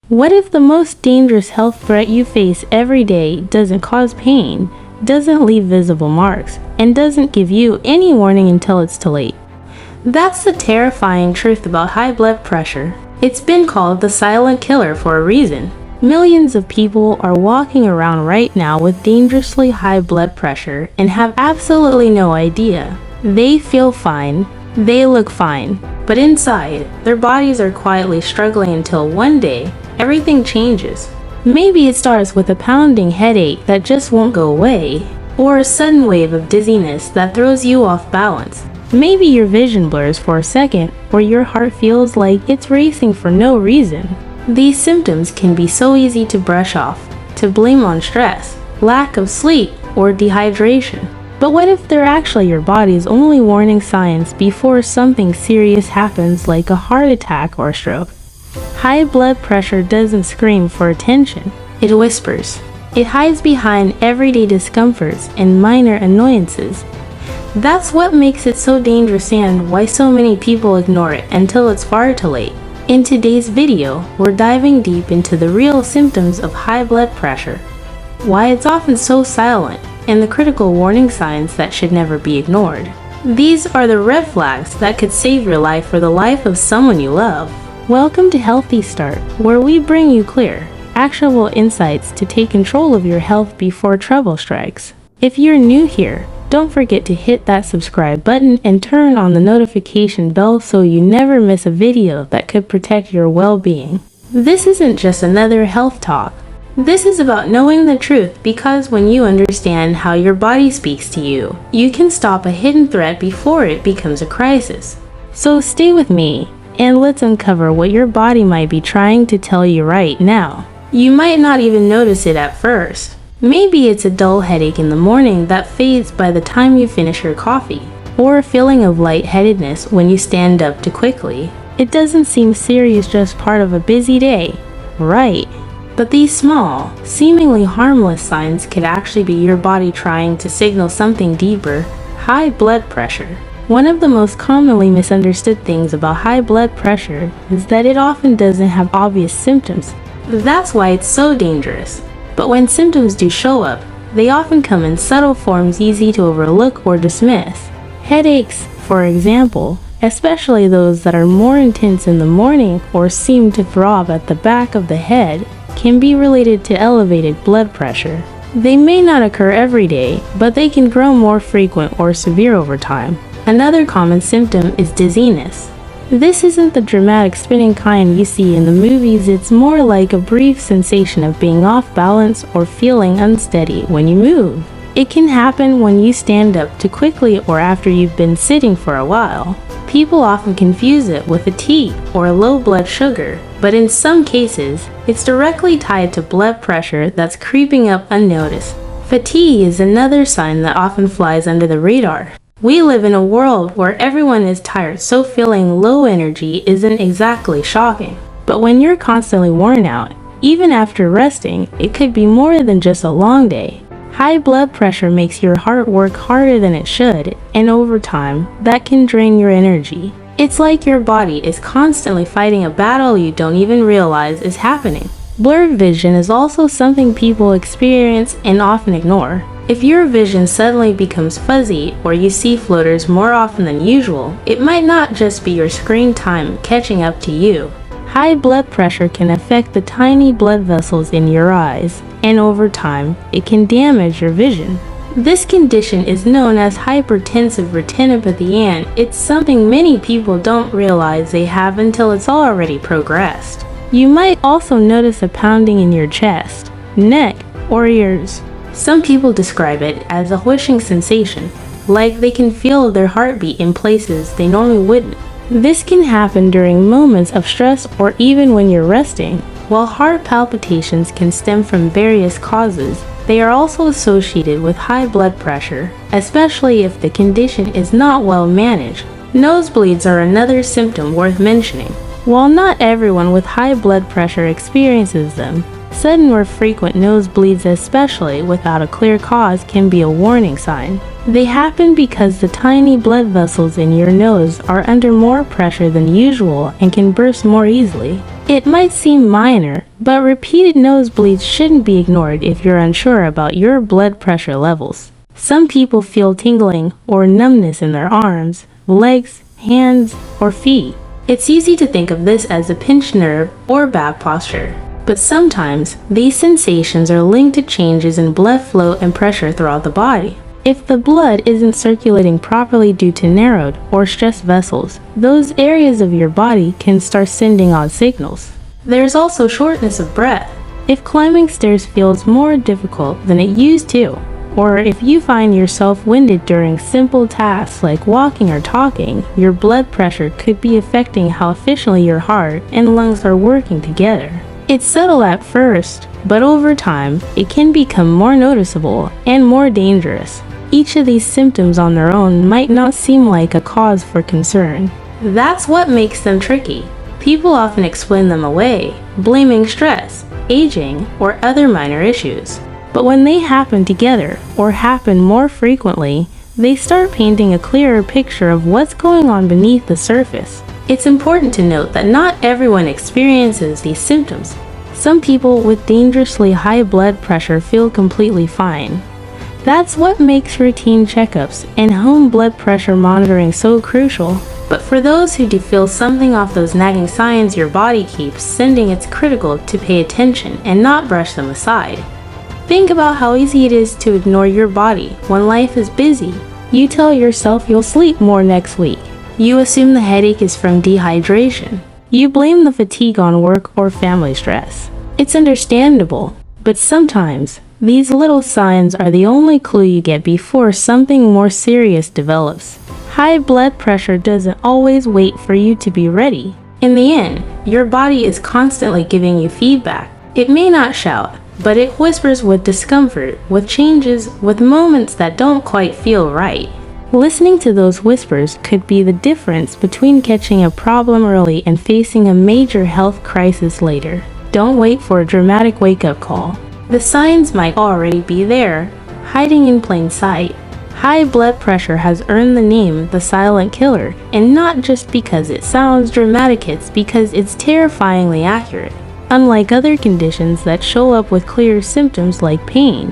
What if the most dangerous health threat you face every day doesn't cause pain, doesn't leave visible marks, and doesn't give you any warning until it's too late? That's the terrifying truth about high blood pressure. It's been called the silent killer for a reason. Millions of people are walking around right now with dangerously high blood pressure and have absolutely no idea. They feel fine, they look fine, but inside, their bodies are quietly struggling until one day, everything changes. Maybe it starts with a pounding headache that just won't go away, or a sudden wave of dizziness that throws you off balance. Maybe your vision blurs for a second, or your heart feels like it's racing for no reason. These symptoms can be so easy to brush off, to blame on stress, lack of sleep, or dehydration. But what if they're actually your body's only warning signs before something serious happens, like a heart attack or stroke? High blood pressure doesn't scream for attention, it whispers. It hides behind everyday discomforts and minor annoyances. That's what makes it so dangerous and why so many people ignore it until it's far too late. In today's video, we're diving deep into the real symptoms of high blood pressure, why it's often so silent, and the critical warning signs that should never be ignored. These are the red flags that could save your life or the life of someone you love. Welcome to Healthy Start, where we bring you clear, actionable insights to take control of your health before trouble strikes. If you're new here, don't forget to hit that subscribe button and turn on the notification bell so you never miss a video that could protect your well-being. This isn't just another health talk. This is about knowing the truth, because when you understand how your body speaks to you, you can stop a hidden threat before it becomes a crisis. So stay with me, and let's uncover what your body might be trying to tell you right now. You might not even notice it at first. Maybe it's a dull headache in the morning that fades by the time you finish your coffee, or a feeling of lightheadedness when you stand up too quickly. It doesn't seem serious, just part of a busy day, right? But these small, seemingly harmless signs could actually be your body trying to signal something deeper: high blood pressure. One of the most commonly misunderstood things about high blood pressure is that it often doesn't have obvious symptoms. That's why it's so dangerous. But when symptoms do show up, they often come in subtle forms easy to overlook or dismiss. Headaches, for example, especially those that are more intense in the morning or seem to throb at the back of the head, can be related to elevated blood pressure. They may not occur every day, but they can grow more frequent or severe over time. Another common symptom is dizziness. This isn't the dramatic spinning kind you see in the movies. It's more like a brief sensation of being off balance or feeling unsteady when you move. It can happen when you stand up too quickly or after you've been sitting for a while. People often confuse it with fatigue or low blood sugar, but in some cases, it's directly tied to blood pressure that's creeping up unnoticed. Fatigue is another sign that often flies under the radar. We live in a world where everyone is tired, so feeling low energy isn't exactly shocking. But when you're constantly worn out, even after resting, it could be more than just a long day. High blood pressure makes your heart work harder than it should, and over time, that can drain your energy. It's like your body is constantly fighting a battle you don't even realize is happening. Blurred vision is also something people experience and often ignore. If your vision suddenly becomes fuzzy or you see floaters more often than usual, it might not just be your screen time catching up to you. High blood pressure can affect the tiny blood vessels in your eyes, and over time, it can damage your vision. This condition is known as hypertensive retinopathy, and it's something many people don't realize they have until it's already progressed. You might also notice a pounding in your chest, neck, or ears. Some people describe it as a whooshing sensation, like they can feel their heartbeat in places they normally wouldn't. This can happen during moments of stress or even when you're resting. While heart palpitations can stem from various causes, they are also associated with high blood pressure, especially if the condition is not well managed. Nosebleeds are another symptom worth mentioning. While not everyone with high blood pressure experiences them, sudden or frequent nosebleeds, especially without a clear cause, can be a warning sign. They happen because the tiny blood vessels in your nose are under more pressure than usual and can burst more easily. It might seem minor, but repeated nosebleeds shouldn't be ignored if you're unsure about your blood pressure levels. Some people feel tingling or numbness in their arms, legs, hands, or feet. It's easy to think of this as a pinched nerve or bad posture, but sometimes these sensations are linked to changes in blood flow and pressure throughout the body. If the blood isn't circulating properly due to narrowed or stressed vessels, those areas of your body can start sending odd signals. There's also shortness of breath. If climbing stairs feels more difficult than it used to, or if you find yourself winded during simple tasks like walking or talking, your blood pressure could be affecting how efficiently your heart and lungs are working together. It's subtle at first, but over time, it can become more noticeable and more dangerous. Each of these symptoms on their own might not seem like a cause for concern. That's what makes them tricky. People often explain them away, blaming stress, aging, or other minor issues. But when they happen together, or happen more frequently, they start painting a clearer picture of what's going on beneath the surface. It's important to note that not everyone experiences these symptoms. Some people with dangerously high blood pressure feel completely fine. That's what makes routine checkups and home blood pressure monitoring so crucial. But for those who do feel something off those nagging signs your body keeps sending, it's critical to pay attention and not brush them aside. Think about how easy it is to ignore your body when life is busy. You tell yourself you'll sleep more next week. You assume the headache is from dehydration. You blame the fatigue on work or family stress. It's understandable, but sometimes these little signs are the only clue you get before something more serious develops. High blood pressure doesn't always wait for you to be ready. In the end, your body is constantly giving you feedback. It may not shout, but it whispers with discomfort, with changes, with moments that don't quite feel right. Listening to those whispers could be the difference between catching a problem early and facing a major health crisis later. Don't wait for a dramatic wake-up call. The signs might already be there, hiding in plain sight. High blood pressure has earned the name the silent killer, and not just because it sounds dramatic, it's because it's terrifyingly accurate. Unlike other conditions that show up with clear symptoms like pain,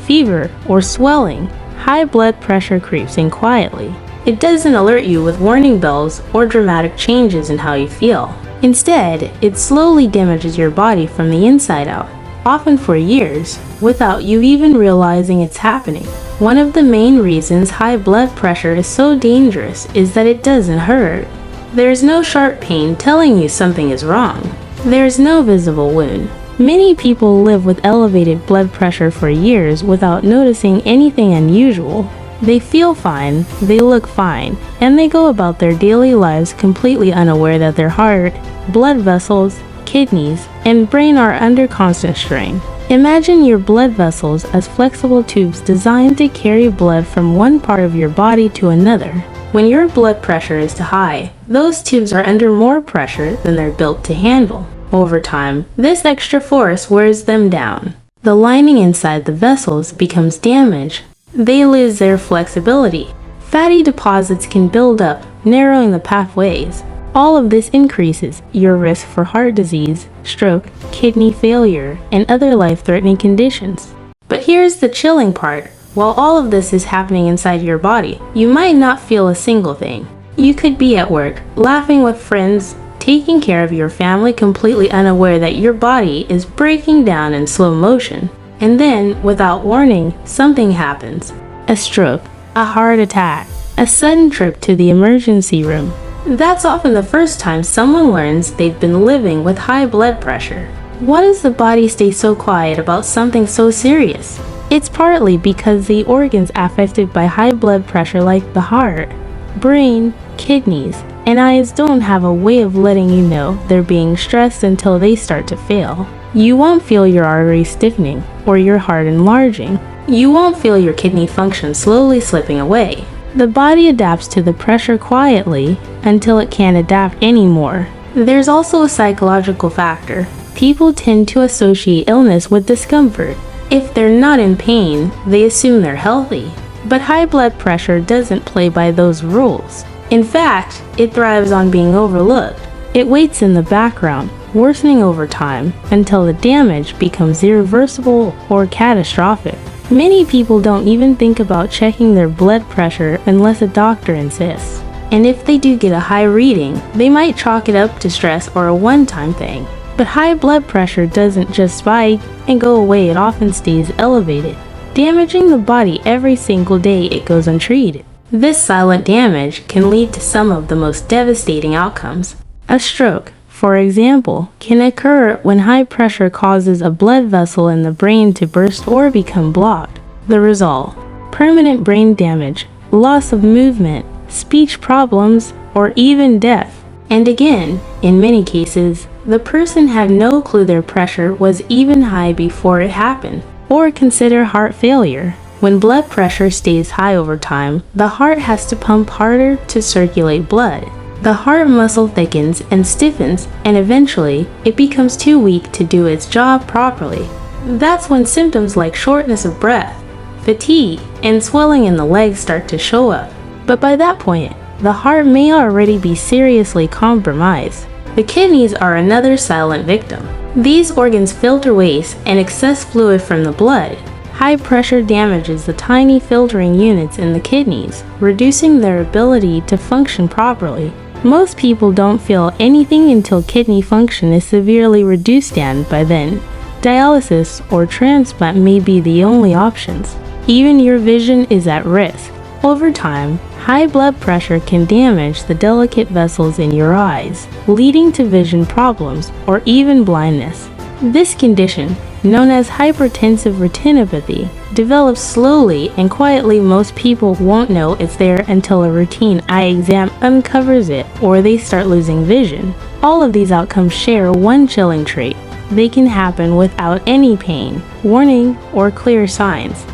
fever, or swelling, high blood pressure creeps in quietly. It doesn't alert you with warning bells or dramatic changes in how you feel. Instead, it slowly damages your body from the inside out, often for years, without you even realizing it's happening. One of the main reasons high blood pressure is so dangerous is that it doesn't hurt. There's no sharp pain telling you something is wrong. There's no visible wound. Many people live with elevated blood pressure for years without noticing anything unusual. They feel fine, they look fine, and they go about their daily lives completely unaware that their heart, blood vessels, kidneys, and brain are under constant strain. Imagine your blood vessels as flexible tubes designed to carry blood from one part of your body to another. When your blood pressure is too high, those tubes are under more pressure than they're built to handle. Over time, this extra force wears them down. The lining inside the vessels becomes damaged. They lose their flexibility. Fatty deposits can build up, narrowing the pathways. All of this increases your risk for heart disease, stroke, kidney failure, and other life-threatening conditions. But here's the chilling part. While all of this is happening inside your body, you might not feel a single thing. You could be at work, laughing with friends, taking care of your family, completely unaware that your body is breaking down in slow motion. And then, without warning, something happens. A stroke, a heart attack, a sudden trip to the emergency room. That's often the first time someone learns they've been living with high blood pressure. Why does the body stay so quiet about something so serious? It's partly because the organs affected by high blood pressure, like the heart, brain, kidneys, and eyes, don't have a way of letting you know they're being stressed until they start to fail. You won't feel your arteries stiffening or your heart enlarging. You won't feel your kidney function slowly slipping away. The body adapts to the pressure quietly until it can't adapt anymore. There's also a psychological factor. People tend to associate illness with discomfort. If they're not in pain, they assume they're healthy. But high blood pressure doesn't play by those rules. In fact, it thrives on being overlooked. It waits in the background, worsening over time until the damage becomes irreversible or catastrophic. Many people don't even think about checking their blood pressure unless a doctor insists. And if they do get a high reading, they might chalk it up to stress or a one-time thing. But high blood pressure doesn't just spike and go away, it often stays elevated, damaging the body every single day it goes untreated. This silent damage can lead to some of the most devastating outcomes. A stroke, for example, can occur when high pressure causes a blood vessel in the brain to burst or become blocked. The result: permanent brain damage, loss of movement, speech problems, or even death. And again, in many cases, the person had no clue their pressure was even high before it happened. Or consider heart failure. When blood pressure stays high over time, the heart has to pump harder to circulate blood. The heart muscle thickens and stiffens, and eventually, it becomes too weak to do its job properly. That's when symptoms like shortness of breath, fatigue, and swelling in the legs start to show up. But by that point, the heart may already be seriously compromised. The kidneys are another silent victim. These organs filter waste and excess fluid from the blood. High pressure damages the tiny filtering units in the kidneys, reducing their ability to function properly. Most people don't feel anything until kidney function is severely reduced, and by then, dialysis or transplant may be the only options. Even your vision is at risk. Over time, high blood pressure can damage the delicate vessels in your eyes, leading to vision problems or even blindness. This condition, known as hypertensive retinopathy, develops slowly and quietly. Most people won't know it's there until a routine eye exam uncovers it or they start losing vision. All of these outcomes share one chilling trait: they can happen without any pain, warning, or clear signs.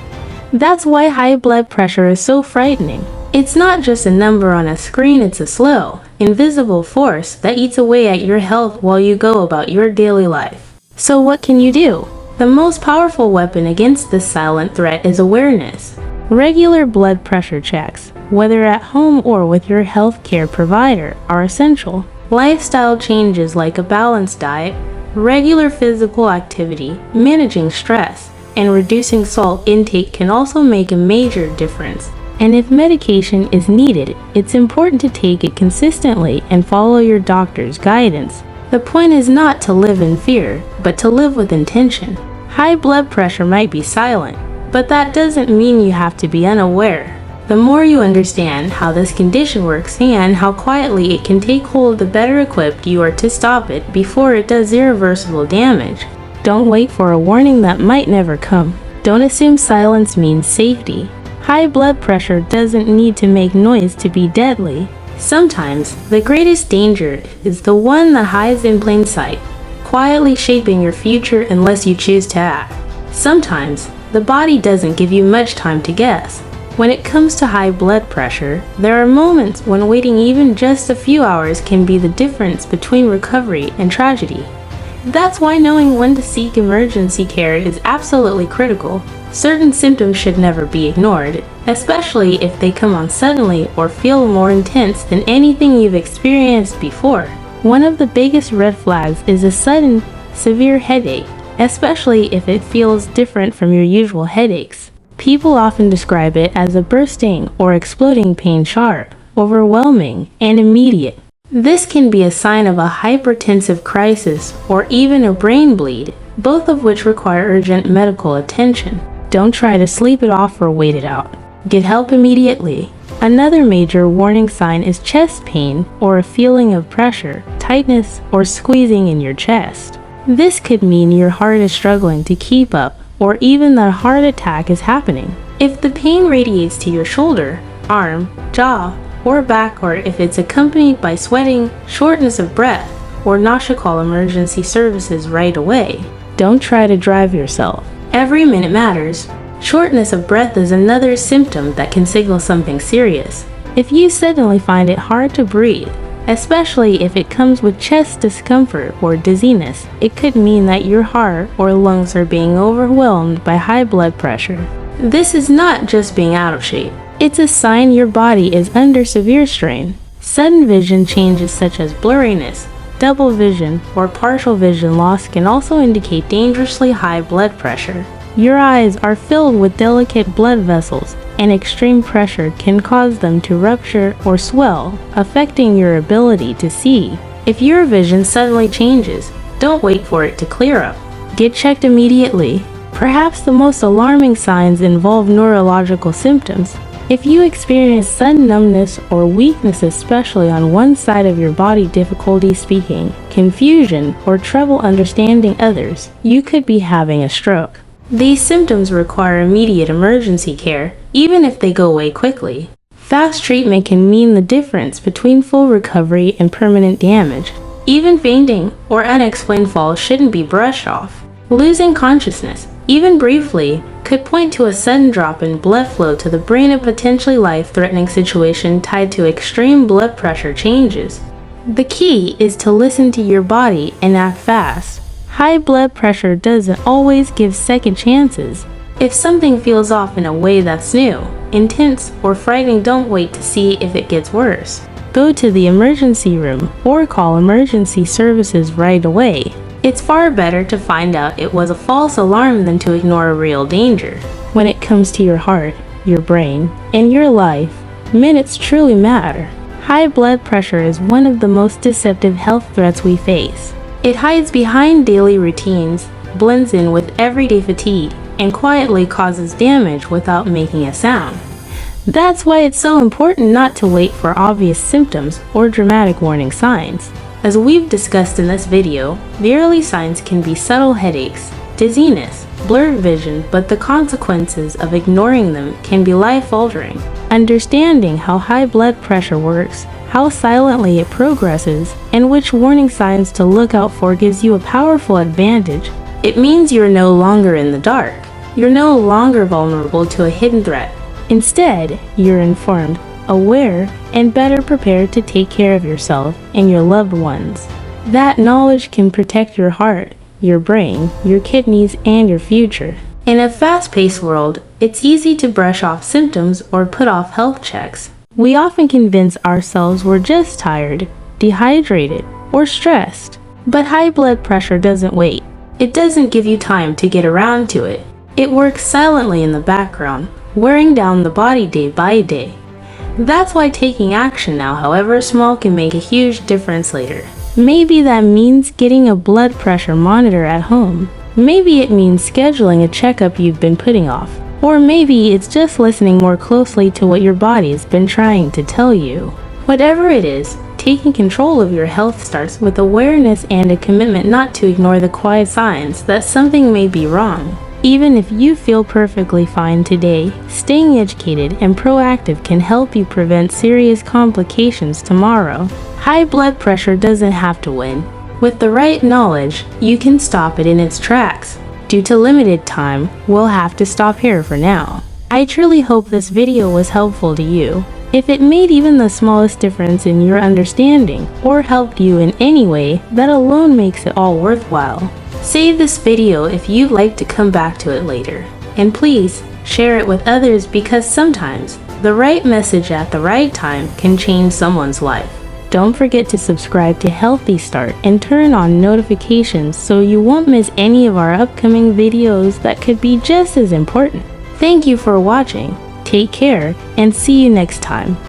That's why high blood pressure is so frightening. It's not just a number on a screen, it's a slow, invisible force that eats away at your health while you go about your daily life. So what can you do? The most powerful weapon against this silent threat is awareness. Regular blood pressure checks, whether at home or with your healthcare provider, are essential. Lifestyle changes like a balanced diet, regular physical activity, managing stress, and reducing salt intake can also make a major difference. And if medication is needed, it's important to take it consistently and follow your doctor's guidance. The point is not to live in fear, but to live with intention. High blood pressure might be silent, but that doesn't mean you have to be unaware. The more you understand how this condition works and how quietly it can take hold, the better equipped you are to stop it before it does irreversible damage. Don't wait for a warning that might never come. Don't assume silence means safety. High blood pressure doesn't need to make noise to be deadly. Sometimes, the greatest danger is the one that hides in plain sight, quietly shaping your future unless you choose to act. Sometimes, the body doesn't give you much time to guess. When it comes to high blood pressure, there are moments when waiting even just a few hours can be the difference between recovery and tragedy. That's why knowing when to seek emergency care is absolutely critical. Certain symptoms should never be ignored, especially if they come on suddenly or feel more intense than anything you've experienced before. One of the biggest red flags is a sudden, severe headache, especially if it feels different from your usual headaches. People often describe it as a bursting or exploding pain, sharp, overwhelming, and immediate. This can be a sign of a hypertensive crisis or even a brain bleed, both of which require urgent medical attention. Don't try to sleep it off or wait it out. Get help immediately. Another major warning sign is chest pain or a feeling of pressure, tightness, or squeezing in your chest. This could mean your heart is struggling to keep up, or even that a heart attack is happening. If the pain radiates to your shoulder, arm, jaw, or back, or if it's accompanied by sweating, shortness of breath, or nausea, call emergency services right away. Don't try to drive yourself. Every minute matters. Shortness of breath is another symptom that can signal something serious. If you suddenly find it hard to breathe, especially if it comes with chest discomfort or dizziness, it could mean that your heart or lungs are being overwhelmed by high blood pressure. This is not just being out of shape. It's a sign your body is under severe strain. Sudden vision changes such as blurriness, Double vision or partial vision loss can also indicate dangerously high blood pressure. Your eyes are filled with delicate blood vessels, and extreme pressure can cause them to rupture or swell, affecting your ability to see. If your vision suddenly changes, don't wait for it to clear up. Get checked immediately. Perhaps the most alarming signs involve neurological symptoms. If you experience sudden numbness or weakness, especially on one side of your body, difficulty speaking, confusion, or trouble understanding others, you could be having a stroke. These symptoms require immediate emergency care, even if they go away quickly. Fast treatment can mean the difference between full recovery and permanent damage. Even fainting or unexplained falls shouldn't be brushed off. Losing consciousness, even briefly, could point to a sudden drop in blood flow to the brain, a potentially life-threatening situation tied to extreme blood pressure changes. The key is to listen to your body and act fast. High blood pressure doesn't always give second chances. If something feels off in a way that's new, intense, or frightening, don't wait to see if it gets worse. Go to the emergency room or call emergency services right away. It's far better to find out it was a false alarm than to ignore a real danger. When it comes to your heart, your brain, and your life, minutes truly matter. High blood pressure is one of the most deceptive health threats we face. It hides behind daily routines, blends in with everyday fatigue, and quietly causes damage without making a sound. That's why it's so important not to wait for obvious symptoms or dramatic warning signs. As we've discussed in this video, the early signs can be subtle headaches, dizziness, blurred vision, but the consequences of ignoring them can be life-altering. Understanding how high blood pressure works, how silently it progresses, and which warning signs to look out for gives you a powerful advantage. It means you're no longer in the dark. You're no longer vulnerable to a hidden threat. Instead, you're informed, aware, and better prepared to take care of yourself and your loved ones. That knowledge can protect your heart, your brain, your kidneys, and your future. In a fast-paced world, it's easy to brush off symptoms or put off health checks. We often convince ourselves we're just tired, dehydrated, or stressed. But high blood pressure doesn't wait. It doesn't give you time to get around to it. It works silently in the background, wearing down the body day by day. That's why taking action now, however small, can make a huge difference later. Maybe that means getting a blood pressure monitor at home. Maybe it means scheduling a checkup you've been putting off. Or maybe it's just listening more closely to what your body's been trying to tell you. Whatever it is, taking control of your health starts with awareness and a commitment not to ignore the quiet signs that something may be wrong. Even if you feel perfectly fine today, staying educated and proactive can help you prevent serious complications tomorrow. High blood pressure doesn't have to win. With the right knowledge, you can stop it in its tracks. Due to limited time, we'll have to stop here for now. I truly hope this video was helpful to you. If it made even the smallest difference in your understanding or helped you in any way, that alone makes it all worthwhile. Save this video if you'd like to come back to it later. And please, share it with others, because sometimes the right message at the right time can change someone's life. Don't forget to subscribe to Healthy Start and turn on notifications so you won't miss any of our upcoming videos that could be just as important. Thank you for watching. Take care and see you next time.